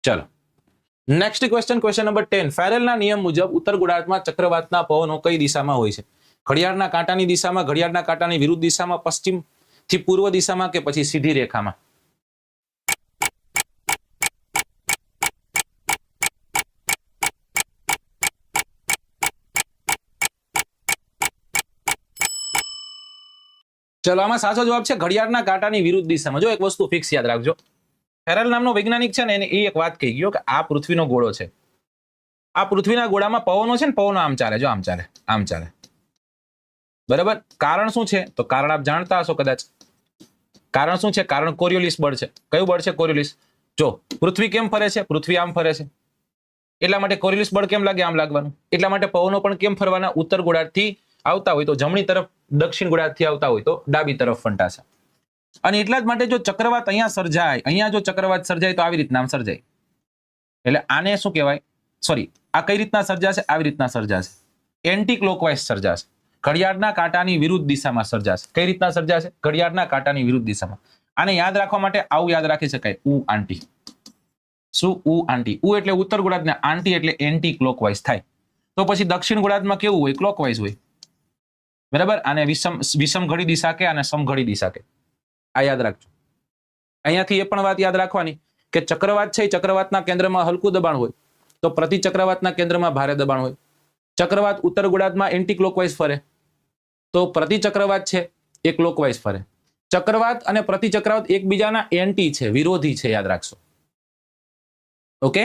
ચલો next question, question number 10. ફેરેલના નિયમ મુજબ ઉત્તર ગોળાર્ધમાં ચક્રવાતના પવનો કઈ દિશામાં હોય છે? ઘડિયાળના કાંટાની દિશામાં, ઘડિયાળના કાંટાની વિરુદ્ધ દિશામાં, પશ્ચિમથી પૂર્વ દિશામાં કે પછી સીધી રેખામાં? ચલો આમાં સાચો જવાબ છે ઘડિયાળના કાંટાની વિરુદ્ધ દિશામાં. જો એક વસ્તુ ફિક્સ યાદ રાખજો, ફેરેલ નામનો વૈજ્ઞાનિક છે ને એને એ એક વાત કહી ગયો કે આ પૃથ્વીનો ગોળો છે, આ પૃથ્વીના ગોળામાં પવનો છે ને પવનો આમ ચાલે, જો આમ ચાલે, આમ ચાલે. બરાબર. કારણ શું છે? તો કારણ આપ જાણતા હશો કદાચ. કારણ શું છે? કારણ કોરિયોલિસ બળ છે. કયું બળ છે? કોરિયોલિસ. જો પૃથ્વી કેમ ફરે છે? પૃથ્વી આમ ફરે છે, એટલા માટે કોરિયોલિસ બળ કેમ લાગે? આમ લાગવાનું. એટલા માટે પવનો પણ કેમ ફરવાના? ઉત્તર ગોળાર્ધથી આવતા હોય તો જમણી તરફ, દક્ષિણ ગોળાર્ધથી આવતા હોય તો ડાબી તરફ ફંટાશે. અને એટલા જ માટે જો ચક્રવાત અહીંયા સર્જાય, અહીંયા જો ચક્રવાત સર્જાય તો આવી રીતના આમ સર્જાય. એટલે આને શું કહેવાય? સોરી, આ કઈ રીતના સર્જાશે? આવી રીતના સર્જાશે. Anti clockwise સર્જાશે. ઘડિયાળના કાંટાની વિરુદ્ધ દિશામાં સર્જાશે. કઈ રીતના સર્જાશે? ઘડિયાળના કાંટાની વિરુદ્ધ દિશામાં. આને યાદ રાખવા માટે આવું યાદ રાખી શકાય, ઉ આંટી. શું? ઉ આંટી. ઉ એટલે ઉત્તર ગોળાર્ધને, આંટી એટલે એન્ટી ક્લોકવાઇઝ થાય. તો પછી દક્ષિણ ગોળાર્ધમાં કેવું હોય? ક્લોકવાઇઝ હોય. બરાબર. આને વિષમ ઘડી દિશા કે આને સમઘડી દિશા કે. આ યાદ રાખજો. અહીંયાથી એ પણ વાત યાદ રાખવાની કે ચક્રવાત છે, ચક્રવાતના કેન્દ્રમાં હલકું દબાણ હોય તો પ્રતિ ચક્રવાતના કેન્દ્રમાં ભારે દબાણ હોય. ચક્રવાત ઉત્તર ગોળાર્ધમાં એન્ટી ક્લોકવાઇઝ ફરે તો પ્રતિ ચક્રવાત છે એ ક્લોકવાઇઝ ફરે. ચક્રવાત અને પ્રતિ ચક્રવાત એકબીજાના એન્ટી છે, વિરોધી છે, યાદ રાખશો. ઓકે.